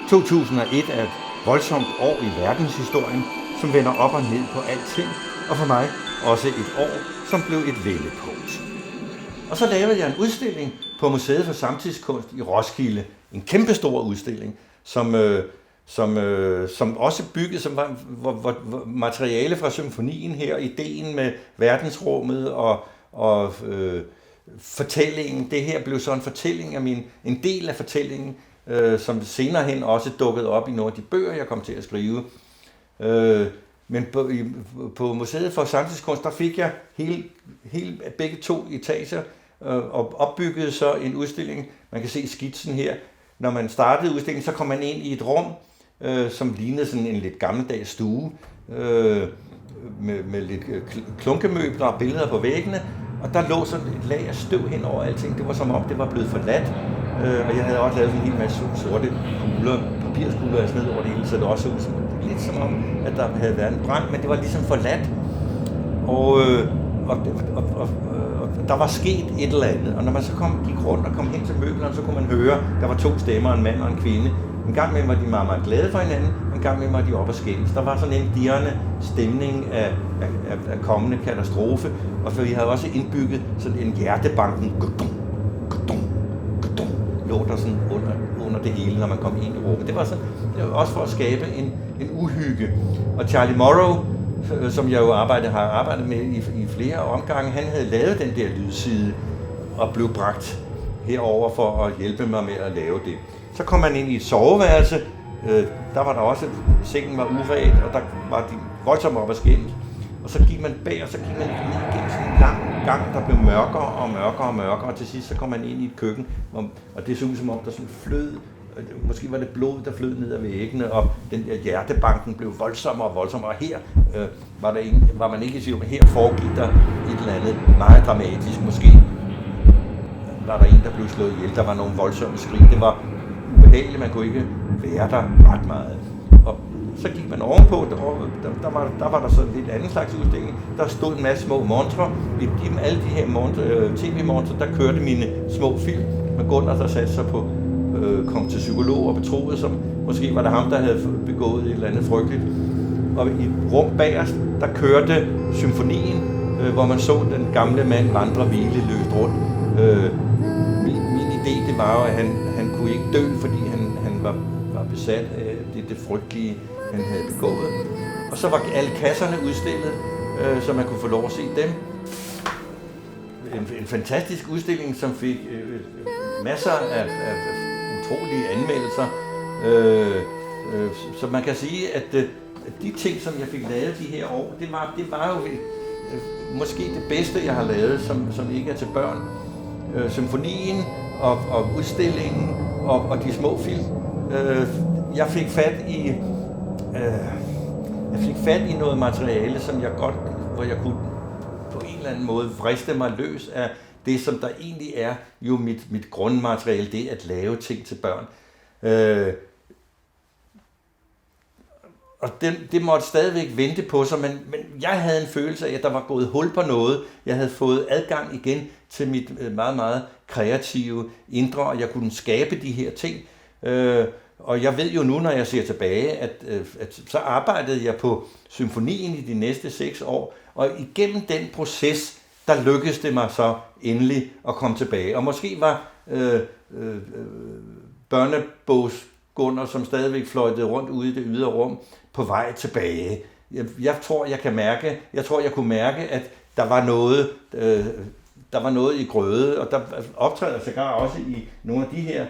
2001 er et voldsomt år i verdenshistorien, som vender op og ned på alting, og for mig også et år, som blev et vendepunkt. Og så lavede jeg en udstilling på Museet for Samtidskunst i Roskilde. En kæmpestor udstilling, som også byggede, som var materiale fra symfonien her, ideen med verdensrummet og fortællingen. Det her blev så en fortælling af en del af fortællingen, som senere hen også dukkede op i nogle af de bøger, jeg kom til at skrive. Men på Museet for Samtidskunst, der fik jeg begge 2 etager og opbyggede så en udstilling. Man kan se skitsen her. Når man startede udstillingen, så kom man ind i et rum, som lignede sådan en lidt gammeldags stue, med lidt klunkemøbler og billeder på væggene. Og der lå sådan et lag af støv hen over alting. Det var som om, det var blevet forladt. Og jeg havde også lavet en hel masse sorte kugler, papirskugler og sådan noget over det hele, så det også ud lidt som om, at der havde været en brand, men det var ligesom forladt. Og der var sket et eller andet, og når man så gik rundt og kom hen til møblerne, så kunne man høre, der var 2 stemmer, en mand og en kvinde. En gang med var de meget, meget glade for hinanden, en gang med var de op og skændes. Der var sådan en dirrende stemning af kommende katastrofe, og for vi havde også indbygget sådan en hjertebanken, lå der sådan under det hele, når man kom ind i rummet. Det var også for at skabe en uhygge. Og Charlie Morrow, som jeg jo har arbejdet med i flere omgange, han havde lavet den der lydside og blev bragt herover for at hjælpe mig med at lave det. Så kom man ind i et soveværelse, der var der også, sengen var uret, og der var de voldsomt op og skændt. Og så gik man bag, og så gik man ned gennem sådan en lang gang, der blev mørkere og mørkere og mørkere, og til sidst så kom man ind i et køkken, og det så ud som om der sådan flød, måske var det blod, der flød ned ad væggene, og den der hjertebanken blev voldsommere og voldsommere, og her var man ikke i tvivl, men her foregik der et eller andet meget dramatisk. Måske var der en, der blev slået ihjel, der var nogle voldsomme skrig, det var ubehageligt, man kunne ikke være der ret meget. Og så gik man ovenpå, der var der så lidt anden slags udstilling. Der stod en masse små montrer. I alle de her tv-montrer, der kørte mine små film med Gunnar, der satte sig på, kom til psykolog og betroede, som måske var det ham, der havde begået et eller andet frygteligt. Og i et rum bagerst, der kørte symfonien, hvor man så den gamle mand vandre hvileløst rundt. Min idé, det var jo, at han kunne ikke dø, fordi han var besat af det frygtelige, han havde begået. Og så var alle kasserne udstillet, så man kunne få lov at se dem. En fantastisk udstilling, som fik masser af utrolige anmeldelser. Så man kan sige, at de ting, som jeg fik lavet de her år, det var jo måske det bedste, jeg har lavet, som ikke er til børn. Symfonien og udstillingen og de små film. Jeg fik fat i noget materiale, hvor jeg kunne på en eller anden måde vriste mig løs af det, som der egentlig er jo mit grundmateriale, det at lave ting til børn. Og det måtte stadigvæk vente på sig, men jeg havde en følelse af, at der var gået hul på noget. Jeg havde fået adgang igen til mit meget, meget kreative indre, og jeg kunne skabe de her ting. Og jeg ved jo nu, når jeg ser tilbage, at så arbejdede jeg på symfonien i de næste 6 år, og igennem den proces, der lykkedes det mig så endelig at komme tilbage. Og måske var børnebogs Gunnar, som stadigvæk fløjtede rundt ude i det ydre rum, på vej tilbage. Jeg tror, jeg kunne mærke, at der var noget i grøde, og der optræder sågar også i nogle af de her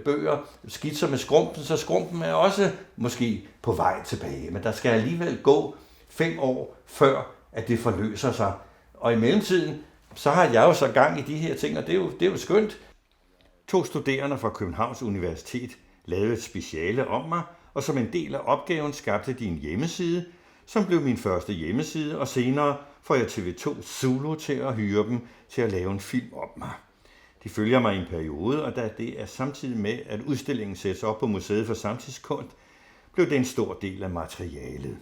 bøger skitser med skrumpen, så skrumpen er også måske på vej tilbage. Men der skal alligevel gå 5 år, før at det forløser sig. Og i mellemtiden, så har jeg jo så gang i de her ting, og det er jo skønt. 2 studerende fra Københavns Universitet lavede et speciale om mig, og som en del af opgaven skabte de en hjemmeside, som blev min første hjemmeside, og senere får jeg TV2 Zulu til at hyre dem til at lave en film om mig. De følger mig i en periode, og da det er samtidig med, at udstillingen sættes op på Museet for Samtidskunst, blev det en stor del af materialet.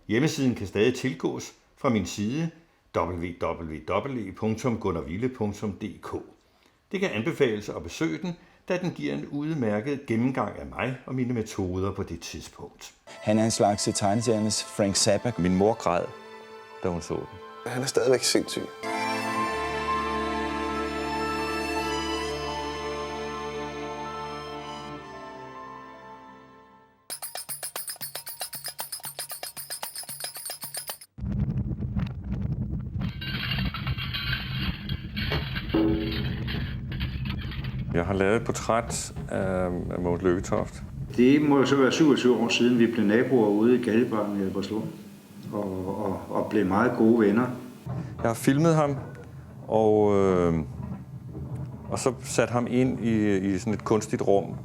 Hjemmesiden kan stadig tilgås fra min side www.gunnarwille.dk. Det kan anbefales at besøge den, da den giver en udmærket gennemgang af mig og mine metoder på det tidspunkt. Han er en slags tegneseriernes Frank Zappa. Min mor græd, da hun så den. Han er stadigvæk sindssyg. Jeg har lavet et portræt af Mogens Lykketoft. Det må jo så være 27 år siden, vi blev naboer ude i Galleparken i Albertslund og blev meget gode venner. Jeg har filmet ham, og så sat ham ind i sådan et kunstigt rum.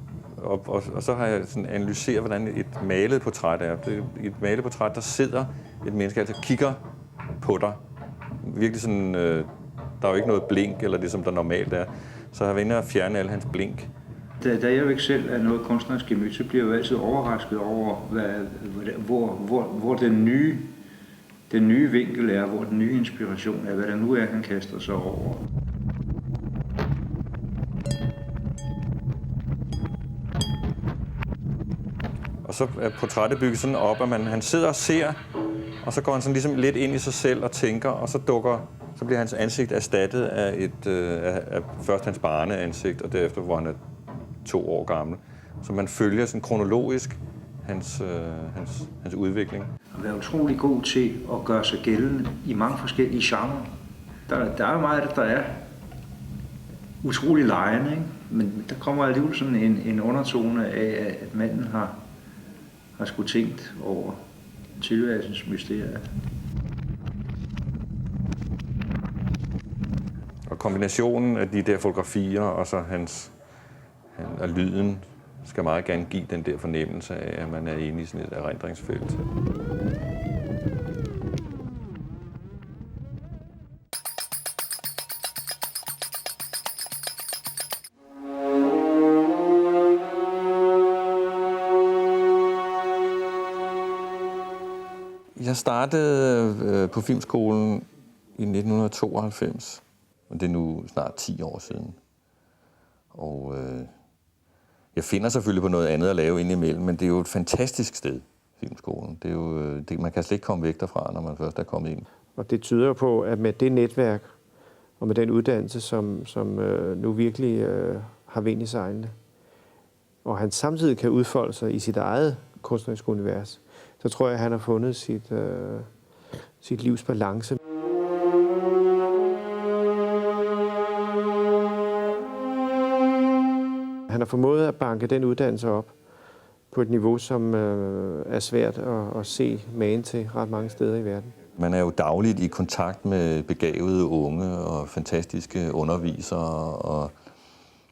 Og så har jeg sådan analyseret, hvordan et malet portræt er. I et malet portræt, der sidder et menneske, altså kigger på dig. Virkelig sådan, der er jo ikke noget blink, eller det som der normalt er. Så jeg har været inde og fjerne alle hans blink. Da jeg jo ikke selv er noget kunstnerisk gemyt, så bliver jeg jo altid overrasket over, hvor den nye vinkel er, hvor den nye inspiration er, hvad der nu er, han kaster sig over. Og så er portrættet bygget sådan op, at han sidder og ser, og så går han sådan ligesom lidt ind i sig selv og tænker, og så bliver hans ansigt erstattet af først hans barneansigt, og derefter, hvor han er 2 år gammel. Så man følger sådan kronologisk hans udvikling. Han er utrolig god til at gøre sig gældende i mange forskellige genrer. Der er jo meget, der er utrolig legende, ikke? Men der kommer alligevel sådan en undertone af, at manden har sgu tænkt over tilværelsens mysterier. Og kombinationen af de der fotografier og så og lyden skal meget gerne give den der fornemmelse af, at man er inde i sådan et erindringsfelt. Jeg startede på Filmskolen i 1992, og det er nu snart 10 år siden. Og jeg finder selvfølgelig på noget andet at lave indimellem, men det er jo et fantastisk sted, Filmskolen. Det er jo, man kan slet ikke komme væk derfra, når man først er kommet ind. Og det tyder på, at med det netværk og med den uddannelse, som nu virkelig har vind i sejlene, og han samtidig kan udfolde sig i sit eget kunstneriske univers, så tror jeg, at han har fundet sit livs balance. Han har formået at banke den uddannelse op på et niveau, som er svært at se magen til ret mange steder i verden. Man er jo dagligt i kontakt med begavede unge og fantastiske undervisere,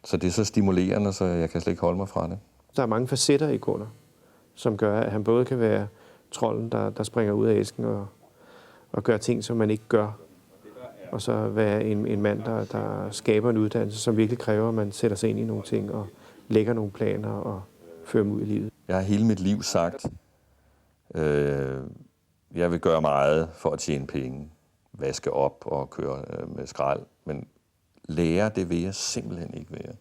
så det er så stimulerende, så jeg kan slet ikke holde mig fra det. Der er mange facetter i Gunnar, som gør, at han både kan være trolden, der springer ud af æsken og gør ting, som man ikke gør, og så være en mand, der skaber en uddannelse, som virkelig kræver, at man sætter sig ind i nogle ting og lægger nogle planer og fører dem ud i livet. Jeg har hele mit liv sagt, jeg vil gøre meget for at tjene penge, vaske op og køre med skrald, men lære, det vil jeg simpelthen ikke være.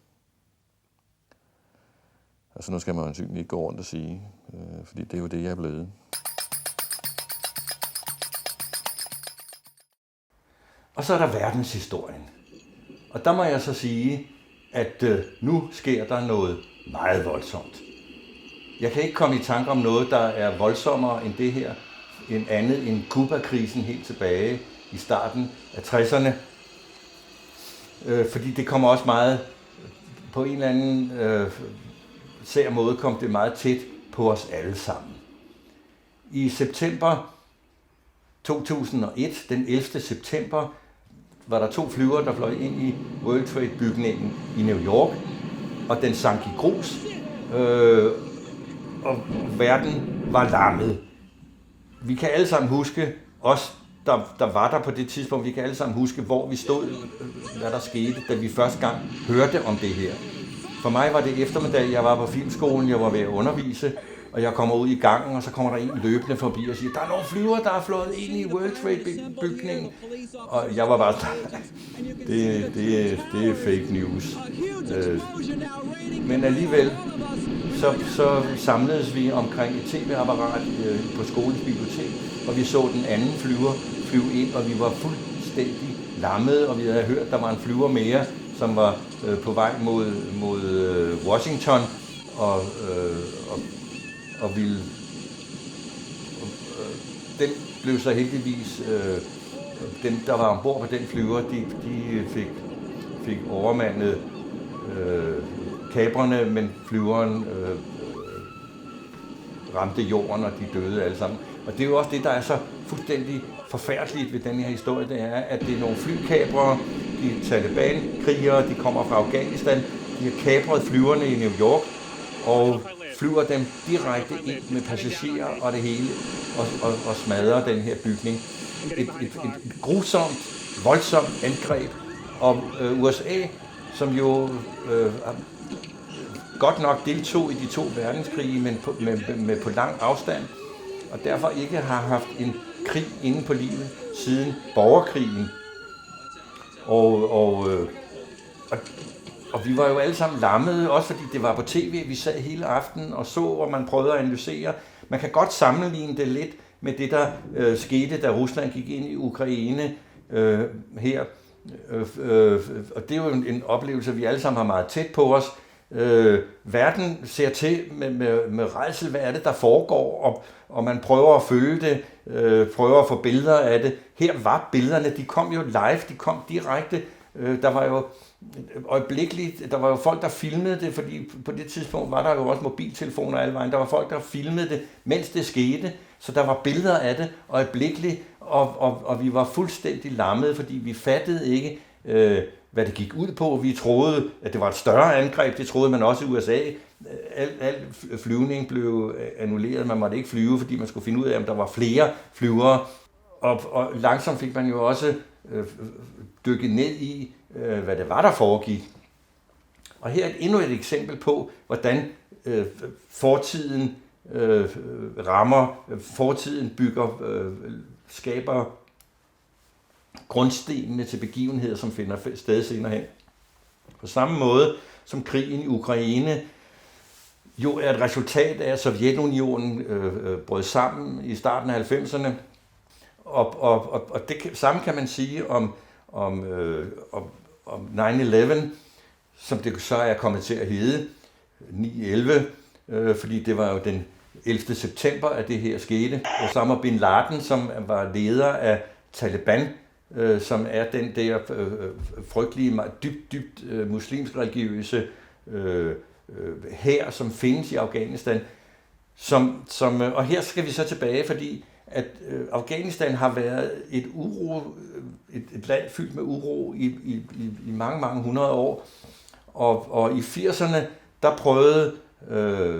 Altså nu skal man jo ikke gå rundt og sige, fordi det er jo det, jeg er blevet. Og så er der verdenshistorien. Og der må jeg så sige, at nu sker der noget meget voldsomt. Jeg kan ikke komme i tanke om noget, der er voldsommere end det her, end andet end Cuba-krisen helt tilbage i starten af 60'erne. Fordi det kommer også meget, på en eller anden sær måde, kom det meget tæt på os alle sammen. I september 2001, den 11. september, var der 2 flyvere, der fløj ind i World Trade-bygningen i New York, og den sank i grus, og verden var lammet. Vi kan alle sammen huske, os der var der på det tidspunkt, vi kan alle sammen huske, hvor vi stod, hvad der skete, da vi første gang hørte om det her. For mig var det eftermiddag, jeg var på Filmskolen, jeg var ved at undervise, og jeg kommer ud i gangen, og så kommer der en løbende forbi og siger, der er nogle flyver, der er flået ind i World Trade-bygningen. Og jeg var bare, det er fake news. Men alligevel, så samledes vi omkring et tv-apparat på skolens bibliotek, og vi så den anden flyver flyve ind, og vi var fuldstændig lammede, og vi havde hørt, at der var en flyver mere, som var på vej mod Washington, og ville... Den blev så heldigvis... dem, der var ombord på den flyver, de fik overmandet kabrerne, men flyveren ramte jorden, og de døde alle sammen. Og det er jo også det, der er så fuldstændig forfærdeligt ved den her historie, det er, at det er nogle flykabrere, de Taliban-krigere, de kommer fra Afghanistan, de har kapret flyverne i New York, og flyver dem direkte ind med passagerer og det hele, og smadrer den her bygning. Et grusomt, voldsomt angreb, og USA, som jo godt nok deltog i de 2 verdenskrige, men med på lang afstand, og derfor ikke har haft en krig inde på livet siden borgerkrigen. Og vi var jo alle sammen lammede, også fordi det var på tv, vi sad hele aftenen og så, og man prøvede at analysere. Man kan godt sammenligne det lidt med det, der skete, da Rusland gik ind i Ukraine her. Og det er jo en oplevelse, vi alle sammen har meget tæt på os. Verden ser til med rædsel, hvad er det, der foregår, og man prøver at følge det, prøver at få billeder af det. Her var billederne, de kom jo live, de kom direkte. Der var jo øjeblikkeligt, der var jo folk, der filmede det, fordi på det tidspunkt var der jo også mobiltelefoner alle vejen. Der var folk, der filmede det, mens det skete, så der var billeder af det øjeblikkeligt, og vi var fuldstændig lammede, fordi vi fattede ikke, hvad det gik ud på. Vi troede, at det var et større angreb, det troede man også i USA. Al flyvning blev annulleret, man måtte ikke flyve, fordi man skulle finde ud af, om der var flere flyvere. Og langsomt fik man jo også dykket ned i, hvad det var, der foregik. Og her er endnu et eksempel på, hvordan fortiden rammer, fortiden bygger, skaber grundstenene til begivenheder, som finder sted senere hen. På samme måde som krigen i Ukraine jo er et resultat af, at Sovjetunionen brød sammen i starten af 90'erne. Og det samme kan man sige om 9/11, som det så er kommet til at hedde, 9/11, fordi det var jo den 11. september, at det her skete. Osama bin Laden, som var leder af Taliban, som er den der frygtelige, dybt muslimsk religiøse hær, som findes i Afghanistan. Og her skal vi så tilbage, fordi at Afghanistan har været et land fyldt med uro i mange, mange hundrede år. Og i 80'erne, der prøvede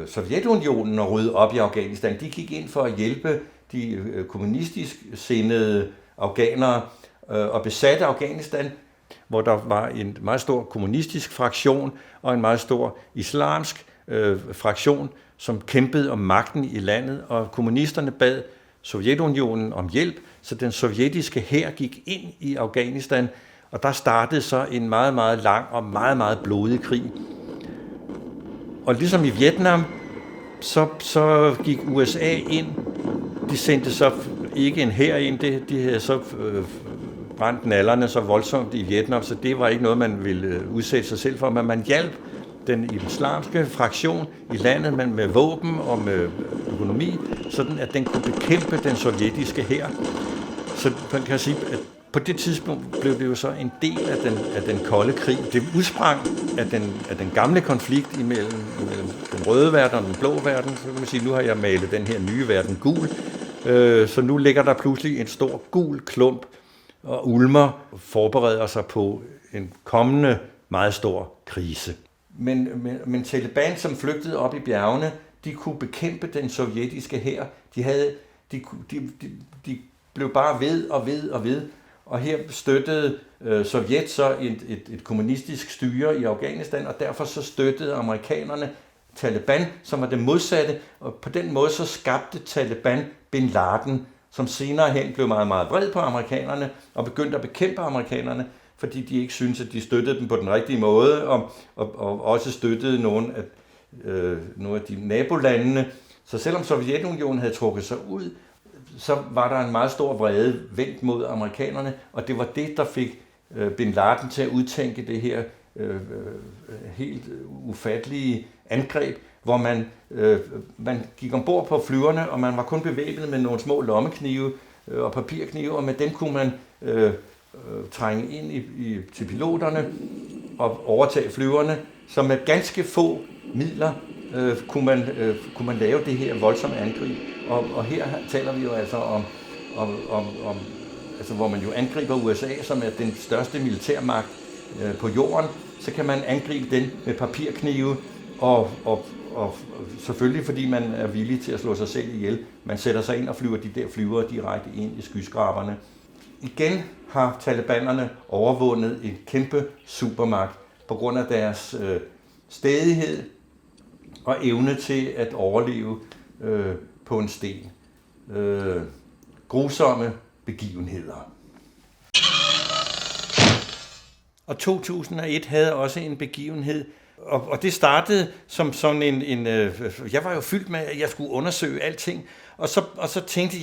Sovjetunionen at rydde op i Afghanistan. De gik ind for at hjælpe de kommunistisk sindede afghanere og besatte Afghanistan, hvor der var en meget stor kommunistisk fraktion og en meget stor islamsk fraktion, som kæmpede om magten i landet, og kommunisterne bad Sovjetunionen om hjælp, så den sovjetiske hær gik ind i Afghanistan, og der startede så en meget, meget lang og meget, meget blodig krig. Og ligesom i Vietnam, så gik USA ind. De sendte så ikke en hær ind, de havde så brændt nallerne så voldsomt i Vietnam, så det var ikke noget, man ville udsætte sig selv for, men man hjalp den islamske fraktion i landet med våben og med økonomi, sådan at den kunne bekæmpe den sovjetiske hær. Så man kan sige, at på det tidspunkt blev det jo så en del af den kolde krig. Det udsprang af den gamle konflikt imellem den røde verden og den blå verden. Så kan man sige, nu har jeg malet den her nye verden gul. Så nu ligger der pludselig en stor gul klump og ulmer forbereder sig på en kommende meget stor krise. Men Taliban, som flygtede op i bjergene, de kunne bekæmpe den sovjetiske hær. De blev bare ved. Og her støttede Sovjet så et kommunistisk styre i Afghanistan, og derfor så støttede amerikanerne Taliban, som var det modsatte, og på den måde så skabte Taliban Bin Laden, som senere hen blev meget, meget vred på amerikanerne og begyndte at bekæmpe amerikanerne, fordi de ikke syntes, at de støttede dem på den rigtige måde, og også støttede nogle af de nabolandene. Så selvom Sovjetunionen havde trukket sig ud, så var der en meget stor vrede vendt mod amerikanerne, og det var det, der fik Bin Laden til at udtænke det her helt ufattelige angreb, hvor man gik ombord på flyverne, og man var kun bevæbnet med nogle små lommeknive og papirknive, og med dem kunne man trænge ind til piloterne og overtage flyverne, så med ganske få midler kunne man lave det her voldsomme angreb. Og her taler vi jo altså om altså hvor man jo angriber USA, som er den største militærmagt på jorden, så kan man angribe den med papirknive, og selvfølgelig fordi man er villig til at slå sig selv ihjel. Man sætter sig ind og flyver de der flyvere direkte ind i skyskraberne. Igen har talibanerne overvundet en kæmpe supermagt på grund af deres stædighed og evne til at overleve på en sten. Grusomme begivenheder. Og 2001 havde også en begivenhed, og det startede som sådan en jeg var jo fyldt med, at jeg skulle undersøge alting, og så tænkte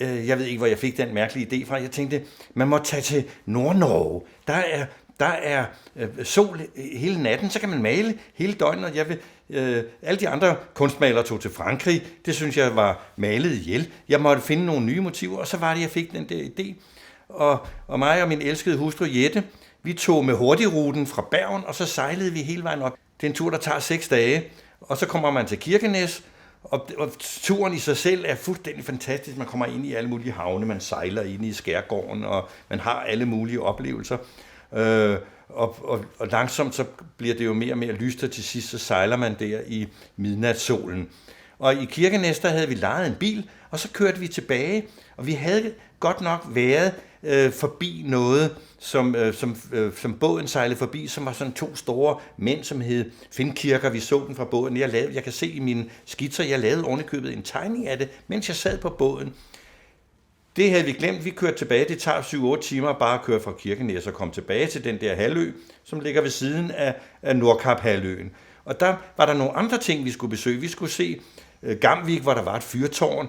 jeg ved ikke, hvor jeg fik den mærkelige idé fra, jeg tænkte, man må tage til Nord-Norge, der er sol hele natten, så kan man male hele døgnet, og alle de andre kunstmalere tog til Frankrig, det synes jeg var malet ihjel. Jeg måtte finde nogle nye motiver, og så var det, jeg fik den der idé. Og mig og min elskede hustru Jette, vi tog med hurtigruten fra Bergen, og så sejlede vi hele vejen op. Det er en tur, der tager 6 dage, og så kommer man til Kirkenes, og turen i sig selv er fuldstændig fantastisk. Man kommer ind i alle mulige havne, man sejler ind i skærgården, og man har alle mulige oplevelser. Og langsomt så bliver det jo mere og mere lyst, og til sidst så sejler man der i midnatssolen. Og i Kirkenes, der havde vi lejet en bil, og så kørte vi tilbage, og vi havde godt nok været forbi noget, som båden sejlede forbi, som var sådan 2 store mænd, som hed Finkirker. Vi så den fra båden. Jeg kan se i mine skitser, jeg lavede ovenikøbet en tegning af det, mens jeg sad på båden. Det havde vi glemt. Vi kørte tilbage. Det tager 7-8 timer bare at køre fra Kirkenes og komme tilbage til den der halvø, som ligger ved siden af Nordkap-halvøen. Og der var der nogle andre ting, vi skulle besøge. Vi skulle se Gamvik, hvor der var et fyrtårn,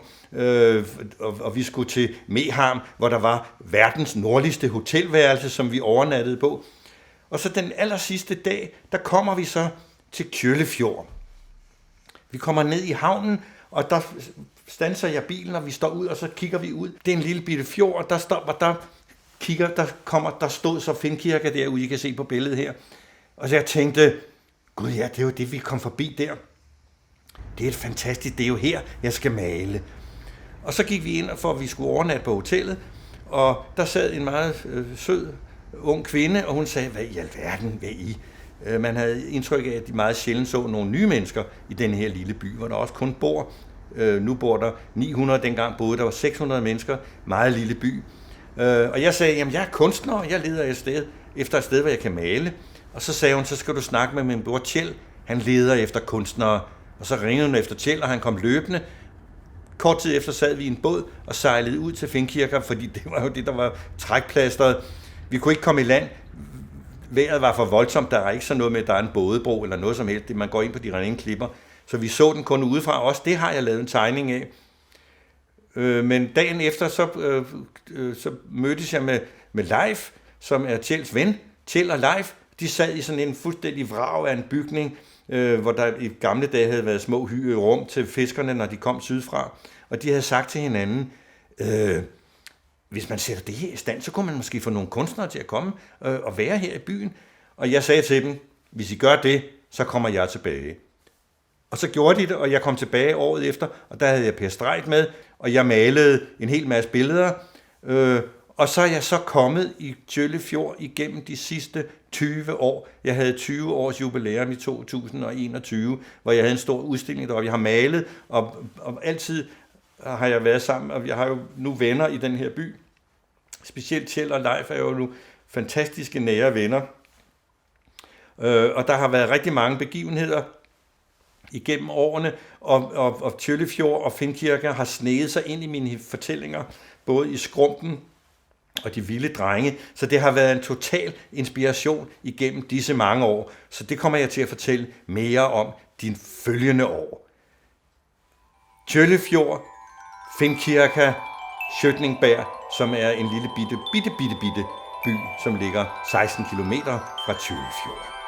og vi skulle til Meham, hvor der var verdens nordligste hotelværelse, som vi overnattede på. Og så den aller sidste dag, der kommer vi så til Kjøllefjord. Vi kommer ned i havnen, og der standser jeg bilen, og vi står ud, og så kigger vi ud. Det er en lille bitte fjord, og der stod så Finkirker derude, I kan se på billedet her. Og så jeg tænkte, gud ja, det er jo det, vi kom forbi der. Det er fantastisk, det er jo her, jeg skal male. Og så gik vi ind, for vi skulle overnatte på hotellet, og der sad en meget sød, ung kvinde, og hun sagde, hvad i alverden, hvad I? Man havde indtryk af, at de meget sjældent så nogle nye mennesker i den her lille by, hvor der også kun bor. Nu bor der 900, dengang boede der var 600 mennesker, meget lille by. Og jeg sagde, jamen jeg er kunstner, og jeg leder efter et sted, hvor jeg kan male. Og så sagde hun, så skal du snakke med min bror Kjeld, han leder efter kunstnere. Og så ringede hun efter Kjeld, og han kom løbende. Kort tid efter sad vi i en båd og sejlede ud til Finkirker, fordi det var jo det, der var trækplasteret. Vi kunne ikke komme i land. Vejret var for voldsomt, der er ikke sådan noget med, at der er en bådebro eller noget som helst. Man går ind på de rene klipper. Så vi så den kun udefra. Også det har jeg lavet en tegning af. Men dagen efter, så mødtes jeg med Leif, som er Kjelds ven. Kjeld og Leif, de sad i sådan en fuldstændig vrag af en bygning, hvor der i gamle dage havde været små rum til fiskerne, når de kom sydfra. Og de havde sagt til hinanden, hvis man sætter det her i stand, så kunne man måske få nogle kunstnere til at komme og være her i byen. Og jeg sagde til dem, hvis I gør det, så kommer jeg tilbage. Og så gjorde de det, og jeg kom tilbage året efter, og der havde jeg Per Streit med, og jeg malede en hel masse billeder. Og så er jeg så kommet i Kjøllefjord igennem de sidste 20 år. Jeg havde 20 års jubilæum i 2021, hvor jeg havde en stor udstilling deroppe. Jeg har malet, og altid har jeg været sammen, og jeg har jo nu venner i den her by. Specielt Kjeld og Leif er jo nu fantastiske nære venner. Og der har været rigtig mange begivenheder. igennem årene, og Tjøllefjord og Finkirke har sneget sig ind i mine fortællinger, både i Skrumpen og De vilde drenge, så det har været en total inspiration igennem disse mange år, så det kommer jeg til at fortælle mere om de følgende år. Tjøllefjord, Finkirke, Skjøtningberg, som er en lille bitte by, som ligger 16 kilometer fra Tjøllefjord.